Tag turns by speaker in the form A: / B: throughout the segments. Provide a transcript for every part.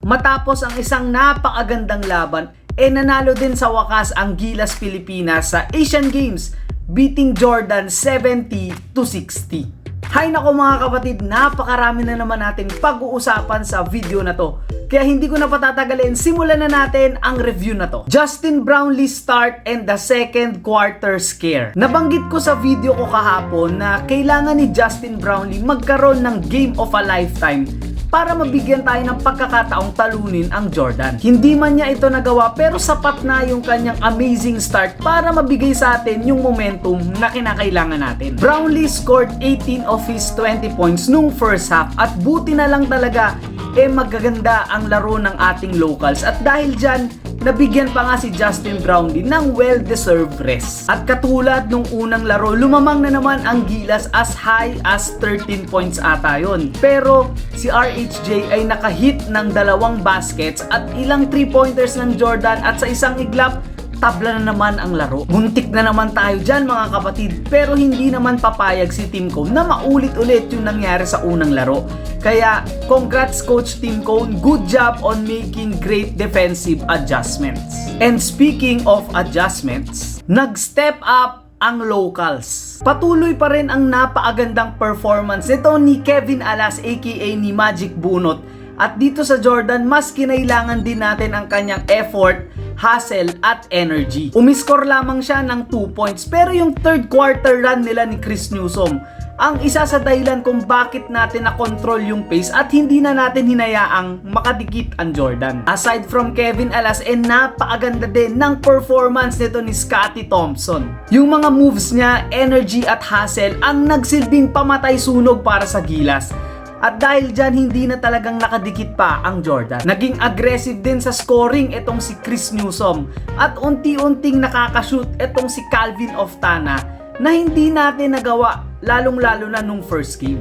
A: Matapos ang isang napakagandang laban, nanalo din sa wakas ang Gilas Pilipinas sa Asian Games, beating Jordan 70-60. Hay nako mga kapatid, napakarami na naman nating pag-uusapan sa video na to. Kaya hindi ko na patatagalin, simulan na natin ang review na to. Justin Brownlee start and the second quarter scare. Nabanggit ko sa video ko kahapon na kailangan ni Justin Brownlee magkaroon ng game of a lifetime para mabigyan tayo ng pagkakataong talunin ang Jordan. Hindi man niya ito nagawa pero sapat na yung kanyang amazing start para mabigay sa atin yung momentum na kinakailangan natin. Brownlee scored 18 of his 20 points nung first half at buti na lang talaga magaganda ang laro ng ating locals at dahil dyan nabigyan pa nga si Justin Brownlee ng well-deserved rest. At katulad nung unang laro, lumamang na naman ang Gilas as high as 13 points ata yun. Pero si RHJ ay nakahit ng 2 baskets at ilang 3-pointers ng Jordan at sa isang iglap, tabla na naman ang laro. Muntik na naman tayo dyan mga kapatid, pero hindi naman papayag si Team Cone na maulit-ulit yung nangyari sa unang laro. Kaya congrats Coach Team Cone, good job on making great defensive adjustments. And speaking of adjustments, nag-step up ang locals. Patuloy pa rin ang napakagandang performance nito ni Kevin Alas aka ni Magic Bunot. At dito sa Jordan, mas kinailangan din natin ang kanyang effort, hustle at energy. Umiscore lamang siya ng 2 points pero yung third quarter run nila ni Chris Newsom ang isa sa dahilan kung bakit natin na-control yung pace at hindi na natin hinayaang makadikit ang Jordan. Aside from Kevin Alas, napakaganda din ng performance nito ni Scottie Thompson. Yung mga moves niya, energy at hustle ang nagsilbing pamatay sunog para sa Gilas. At dahil dyan, hindi na talagang nakadikit pa ang Jordan. Naging aggressive din sa scoring itong si Chris Newsom. At unti-unting nakakashoot itong si Calvin Oftana na hindi natin nagawa lalong-lalo na nung first game.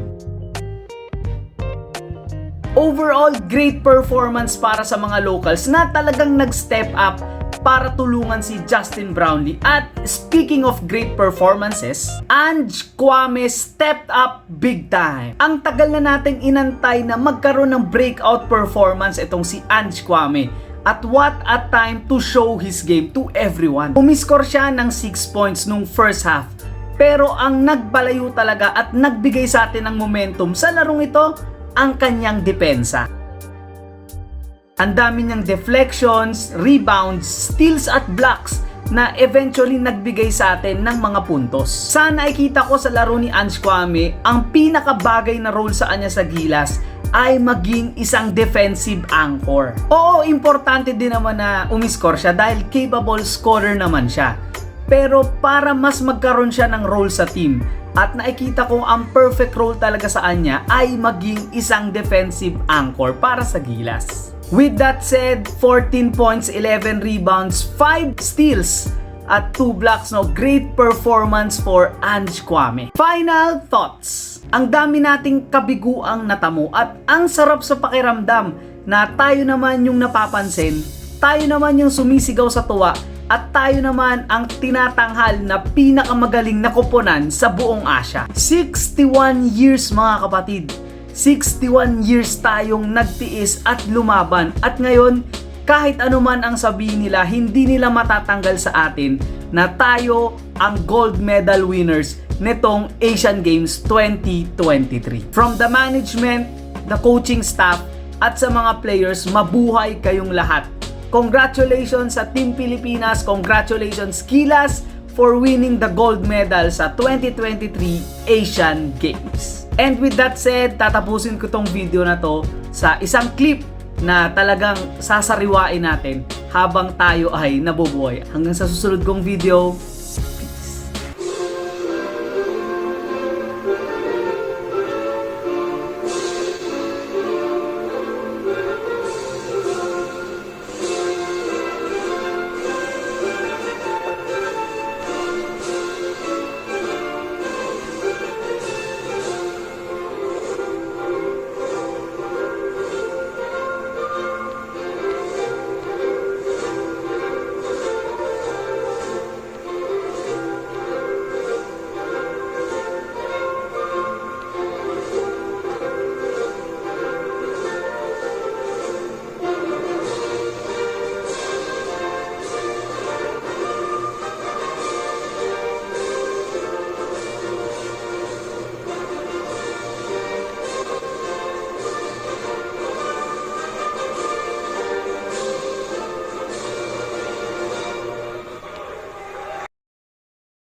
A: Overall, great performance para sa mga locals na talagang nag-step up para tulungan si Justin Brownlee. At speaking of great performances, Ange Kwame stepped up big time. Ang tagal na nating inantay na magkaroon ng breakout performance itong si Ange Kwame. At what a time to show his game to everyone. Umiscore siya ng 6 points nung first half. Pero ang nagbalayo talaga at nagbigay sa atin ng momentum sa larong ito, ang kanyang depensa. Ang dami niyang deflections, rebounds, steals at blocks na eventually nagbigay sa atin ng mga puntos. Sana nakikita ko sa laro ni Ange Kwame, ang pinakabagay na role sa kanya sa Gilas ay maging isang defensive anchor. Oo, importante din naman na umiscore siya dahil capable scorer naman siya. Pero para mas magkaroon siya ng role sa team at nakikita ko ang perfect role talaga sa kanya ay maging isang defensive anchor para sa Gilas. With that said, 14 points, 11 rebounds, 5 steals at 2 blocks. Great performance for Ange Kwame. Final thoughts. Ang dami nating kabiguang natamo at ang sarap sa pakiramdam na tayo naman yung napapansin, tayo naman yung sumisigaw sa tuwa at tayo naman ang tinatanghal na pinakamagaling na koponan sa buong Asia. 61 years mga kapatid. 61 years tayong nagtiis at lumaban at ngayon kahit anuman ang sabihin nila, hindi nila matatanggal sa atin na tayo ang gold medal winners nitong Asian Games 2023. From the management, the coaching staff at sa mga players, mabuhay kayong lahat. Congratulations sa Team Pilipinas, congratulations Gilas for winning the gold medal sa 2023 Asian Games. And with that said, tatapusin ko tong video na to sa isang clip na talagang sasariwain natin habang tayo ay nabubuhay. Hanggang sa susunod kong video,